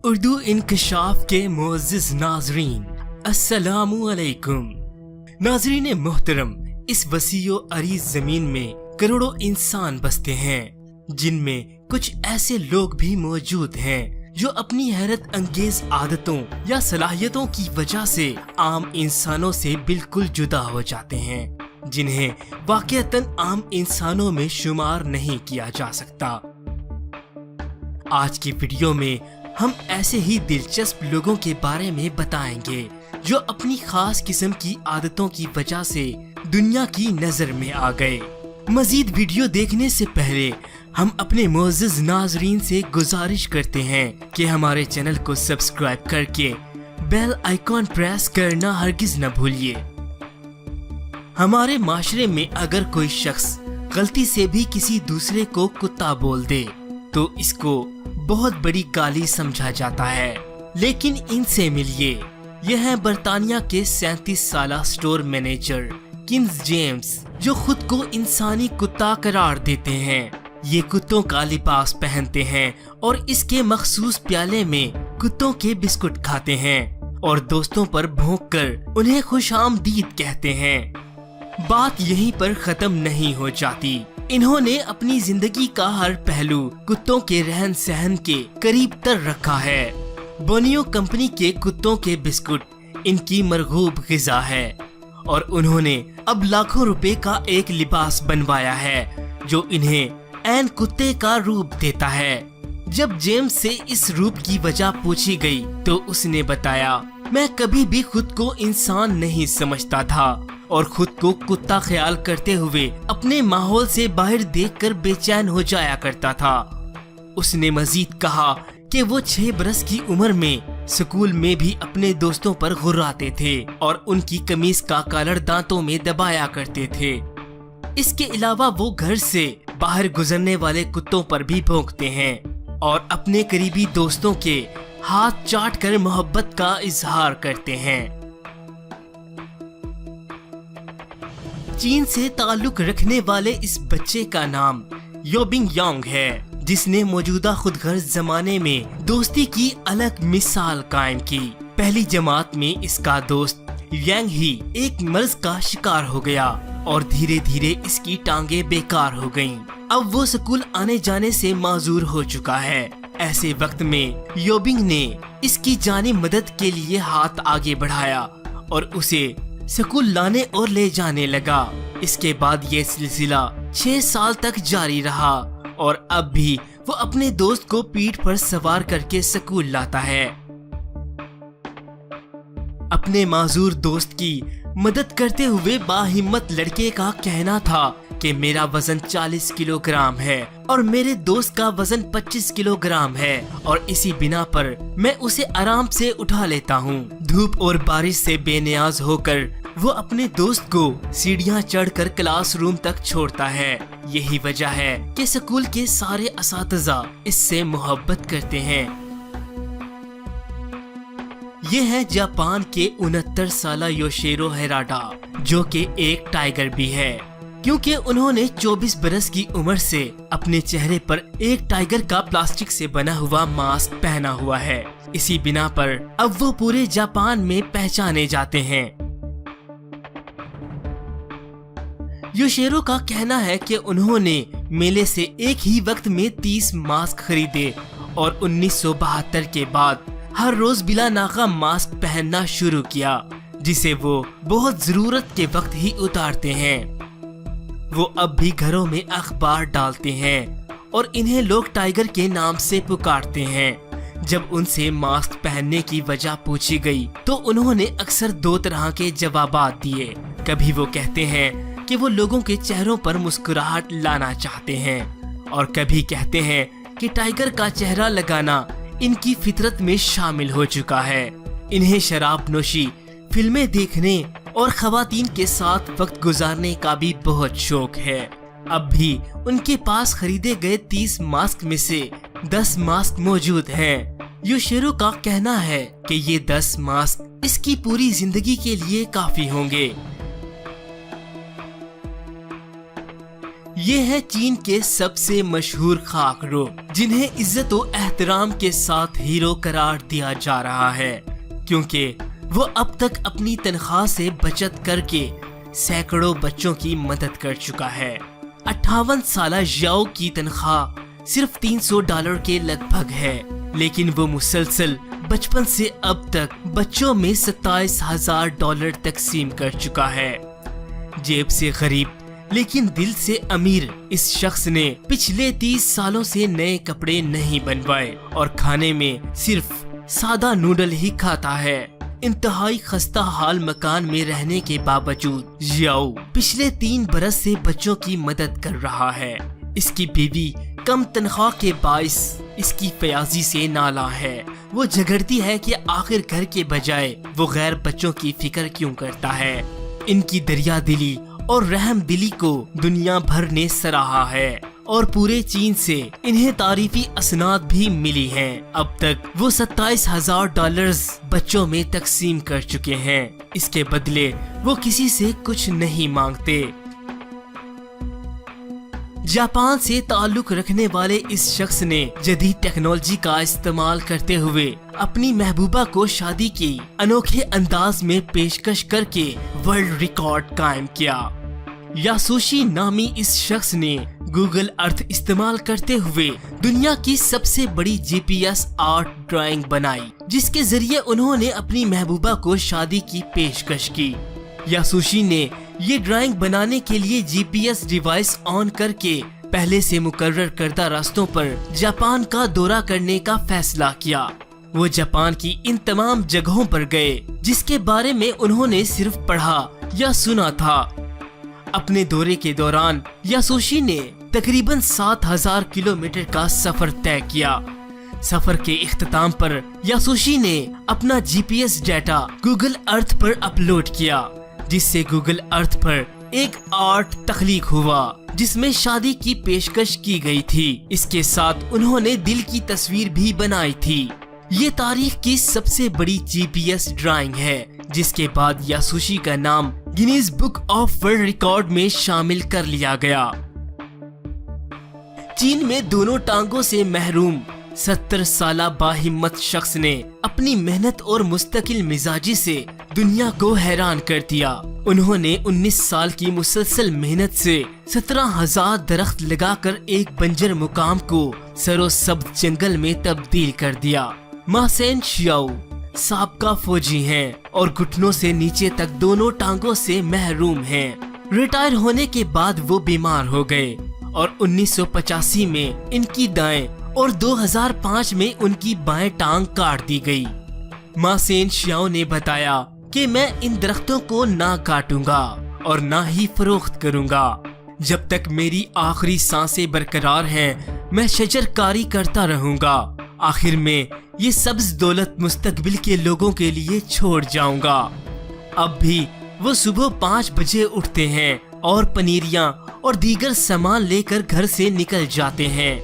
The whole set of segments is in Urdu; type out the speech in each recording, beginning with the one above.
اردو انکشاف کے معزز ناظرین، السلام علیکم۔ ناظرین محترم، اس وسیع و عریض زمین میں کروڑوں انسان بستے ہیں، جن میں کچھ ایسے لوگ بھی موجود ہیں جو اپنی حیرت انگیز عادتوں یا صلاحیتوں کی وجہ سے عام انسانوں سے بالکل جدا ہو جاتے ہیں، جنہیں واقعتاً عام انسانوں میں شمار نہیں کیا جا سکتا۔ آج کی ویڈیو میں ہم ایسے ہی دلچسپ لوگوں کے بارے میں بتائیں گے جو اپنی خاص قسم کی عادتوں کی وجہ سے دنیا کی نظر میں آ گئے۔ مزید ویڈیو دیکھنے سے پہلے ہم اپنے معزز ناظرین سے گزارش کرتے ہیں کہ ہمارے چینل کو سبسکرائب کر کے بیل آئیکن پریس کرنا ہرگز نہ بھولیے۔ ہمارے معاشرے میں اگر کوئی شخص غلطی سے بھی کسی دوسرے کو کتا بول دے تو اس کو بہت بڑی گالی سمجھا جاتا ہے، لیکن ان سے ملیے، یہ ہیں برطانیہ کے 37 سالہ سٹور مینیجر کنز جیمز، جو خود کو انسانی کتا قرار دیتے ہیں۔ یہ کتوں کا لباس پہنتے ہیں اور اس کے مخصوص پیالے میں کتوں کے بسکٹ کھاتے ہیں اور دوستوں پر بھونک کر انہیں خوش آمدید کہتے ہیں۔ بات یہیں پر ختم نہیں ہو جاتی، انہوں نے اپنی زندگی کا ہر پہلو کتوں کے رہن سہن کے قریب تر رکھا ہے۔ بونیو کمپنی کے کتوں کے بسکٹ ان کی مرغوب غذا ہے اور انہوں نے اب لاکھوں روپے کا ایک لباس بنوایا ہے جو انہیں عین کتے کا روپ دیتا ہے۔ جب جیمز سے اس روپ کی وجہ پوچھی گئی تو اس نے بتایا، میں کبھی بھی خود کو انسان نہیں سمجھتا تھا اور خود کو کتا خیال کرتے ہوئے اپنے ماحول سے باہر دیکھ کر بے چین ہو جایا کرتا تھا۔ اس نے مزید کہا کہ وہ 6 برس کی عمر میں سکول میں بھی اپنے دوستوں پر غراتے تھے اور ان کی قمیض کا کالر دانتوں میں دبایا کرتے تھے۔ اس کے علاوہ وہ گھر سے باہر گزرنے والے کتوں پر بھی بھونکتے ہیں اور اپنے قریبی دوستوں کے ہاتھ چاٹ کر محبت کا اظہار کرتے ہیں۔ چین سے تعلق رکھنے والے اس بچے کا نام یوبنگ یانگ ہے، جس نے موجودہ خود غرض زمانے میں دوستی کی الگ مثال قائم کی۔ پہلی جماعت میں اس کا دوست یانگ ہی ایک مرض کا شکار ہو گیا اور دھیرے دھیرے اس کی ٹانگیں بیکار ہو گئیں۔ اب وہ سکول آنے جانے سے معذور ہو چکا ہے۔ ایسے وقت میں یوبنگ نے اس کی جانی مدد کے لیے ہاتھ آگے بڑھایا اور اسے سکول لانے اور لے جانے لگا۔ اس کے بعد یہ سلسلہ 6 سال تک جاری رہا اور اب بھی وہ اپنے دوست کو پیٹھ پر سوار کر کے سکول لاتا ہے۔ اپنے معذور دوست کی مدد کرتے ہوئے باہمت لڑکے کا کہنا تھا کہ میرا وزن 40 کلو گرام ہے اور میرے دوست کا وزن 25 کلو گرام ہے اور اسی بنا پر میں اسے آرام سے اٹھا لیتا ہوں۔ دھوپ اور بارش سے بے نیاز ہو کر وہ اپنے دوست کو سیڑھیاں چڑھ کر کلاس روم تک چھوڑتا ہے۔ یہی وجہ ہے کہ سکول کے سارے اساتذہ اس سے محبت کرتے ہیں۔ یہ ہے جاپان کے 69 سالہ یوشیرو ہیراڈا، جو کہ ایک ٹائیگر بھی ہے، کیونکہ انہوں نے 24 برس کی عمر سے اپنے چہرے پر ایک ٹائیگر کا پلاسٹک سے بنا ہوا ماسک پہنا ہوا ہے۔ اسی بنا پر اب وہ پورے جاپان میں پہچانے جاتے ہیں۔ یوشیرو کا کہنا ہے کہ انہوں نے میلے سے ایک ہی وقت میں 30 ماسک خریدے اور 1972 کے بعد ہر روز بلا ناغہ ماسک پہننا شروع کیا، جسے وہ بہت ضرورت کے وقت ہی اتارتے ہیں۔ وہ اب بھی گھروں میں اخبار ڈالتے ہیں اور انہیں لوگ ٹائیگر کے نام سے پکارتے ہیں۔ جب ان سے ماسک پہننے کی وجہ پوچھی گئی تو انہوں نے اکثر 2 طرح کے جوابات دیے۔ کبھی وہ کہتے ہیں کہ وہ لوگوں کے چہروں پر مسکراہٹ لانا چاہتے ہیں اور کبھی کہتے ہیں کہ ٹائیگر کا چہرہ لگانا ان کی فطرت میں شامل ہو چکا ہے۔ انہیں شراب نوشی، فلمیں دیکھنے اور خواتین کے ساتھ وقت گزارنے کا بھی بہت شوق ہے۔ اب بھی ان کے پاس خریدے گئے 30 ماسک میں سے 10 ماسک موجود ہیں۔ یوشیرو کا کہنا ہے کہ یہ 10 ماسک اس کی پوری زندگی کے لیے کافی ہوں گے۔ یہ ہے چین کے سب سے مشہور خاکرو، جنہیں عزت و احترام کے ساتھ ہیرو قرار دیا جا رہا ہے، کیونکہ وہ اب تک اپنی تنخواہ سے بچت کر کے سینکڑوں بچوں کی مدد کر چکا ہے۔ 58 سالہ ژیاؤ کی تنخواہ صرف $300 کے لگ بھگ ہے، لیکن وہ مسلسل بچپن سے اب تک بچوں میں $27,000 تقسیم کر چکا ہے۔ جیب سے غریب لیکن دل سے امیر اس شخص نے پچھلے 30 سالوں سے نئے کپڑے نہیں بنوائے اور کھانے میں صرف سادہ نوڈل ہی کھاتا ہے۔ انتہائی خستہ حال مکان میں رہنے کے باوجود ژیاؤ پچھلے 3 برس سے بچوں کی مدد کر رہا ہے۔ اس کی بیوی کم تنخواہ کے باعث اس کی فیاضی سے نالاں ہے۔ وہ جھگڑتی ہے کہ آخر گھر کے بجائے وہ غیر بچوں کی فکر کیوں کرتا ہے۔ ان کی دریا دلی اور رحم دلی کو دنیا بھر نے سراہا ہے اور پورے چین سے انہیں تعریفی اسناد بھی ملی ہیں۔ اب تک وہ $27,000 بچوں میں تقسیم کر چکے ہیں۔ اس کے بدلے وہ کسی سے کچھ نہیں مانگتے۔ جاپان سے تعلق رکھنے والے اس شخص نے جدید ٹیکنالوجی کا استعمال کرتے ہوئے اپنی محبوبہ کو شادی کی انوکھے انداز میں پیشکش کر کے ورلڈ ریکارڈ قائم کیا۔ یاسوشی نامی اس شخص نے گوگل ارتھ استعمال کرتے ہوئے دنیا کی سب سے بڑی GPS آرٹ ڈرائنگ بنائی، جس کے ذریعے انہوں نے اپنی محبوبہ کو شادی کی پیشکش کی۔ یاسوشی نے یہ ڈرائنگ بنانے کے لیے GPS ڈیوائس آن کر کے پہلے سے مقرر کردہ راستوں پر جاپان کا دورہ کرنے کا فیصلہ کیا۔ وہ جاپان کی ان تمام جگہوں پر گئے جس کے بارے میں انہوں نے صرف پڑھا یا سنا تھا۔ اپنے دورے کے دوران یاسوشی نے تقریباً 7,000 کلومیٹر کا سفر طے کیا۔ سفر کے اختتام پر یاسوشی نے اپنا GPS ڈیٹا گوگل ارتھ پر اپلوڈ کیا، جس سے گوگل ارتھ پر ایک آرٹ تخلیق ہوا جس میں شادی کی پیشکش کی گئی تھی۔ اس کے ساتھ انہوں نے دل کی تصویر بھی بنائی تھی۔ یہ تاریخ کی سب سے بڑی GPS ڈرائنگ ہے، جس کے بعد یاسوشی کا نام Guinness book of world record میں شامل کر لیا گیا۔ چین میں دونوں ٹانگوں سے محروم 70 سالہ باہمت شخص نے اپنی محنت اور مستقل مزاجی سے دنیا کو حیران کر دیا۔ انہوں نے 19 سال کی مسلسل محنت سے 17,000 درخت لگا کر ایک بنجر مقام کو سرو سبز جنگل میں تبدیل کر دیا۔ ماسین شیاؤ سابقہ فوجی ہیں اور گھٹنوں سے نیچے تک دونوں ٹانگوں سے محروم ہیں۔ ریٹائر ہونے کے بعد وہ بیمار ہو گئے اور 1985 میں ان کی دائیں اور 2005 میں ان کی بائیں ٹانگ کاٹ دی گئی۔ ماسین شیاؤ نے بتایا کہ میں ان درختوں کو نہ کاٹوں گا اور نہ ہی فروخت کروں گا۔ جب تک میری آخری سانسیں برقرار ہیں میں شجر کاری کرتا رہوں گا۔ آخر میں یہ سبز دولت مستقبل کے لوگوں کے لیے چھوڑ جاؤں گا۔ اب بھی وہ صبح 5 بجے اٹھتے ہیں اور پنیریاں اور دیگر سامان لے کر گھر سے نکل جاتے ہیں۔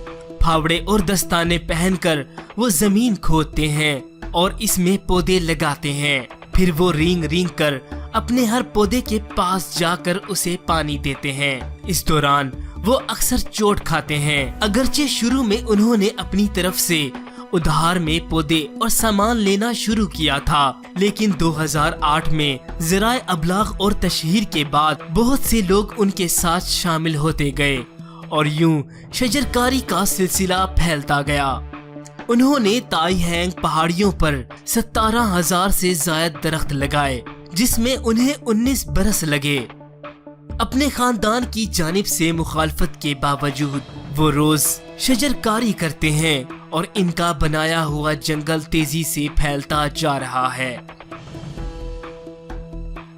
پھاوڑے اور دستانے پہن کر وہ زمین کھودتے ہیں اور اس میں پودے لگاتے ہیں۔ پھر وہ رینگ رینگ کر اپنے ہر پودے کے پاس جا کر اسے پانی دیتے ہیں۔ اس دوران وہ اکثر چوٹ کھاتے ہیں۔ اگرچہ شروع میں انہوں نے اپنی طرف سے ادھار میں پودے اور سامان لینا شروع کیا تھا، لیکن 2008 میں ذرائع ابلاغ اور تشہیر کے بعد بہت سے لوگ ان کے ساتھ شامل ہوتے گئے اور یوں شجرکاری کا سلسلہ پھیلتا گیا۔ انہوں نے تائی ہینگ پہاڑیوں پر 17,000 سے زائد درخت لگائے، جس میں انہیں 19 برس لگے۔ اپنے خاندان کی جانب سے مخالفت کے باوجود وہ روز شجرکاری کرتے ہیں اور ان کا بنایا ہوا جنگل تیزی سے پھیلتا جا رہا ہے۔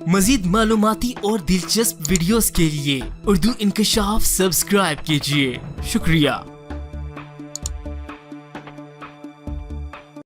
مزید معلوماتی اور دلچسپ ویڈیوز کے لیے اردو انکشاف سبسکرائب کیجیے۔ شکریہ۔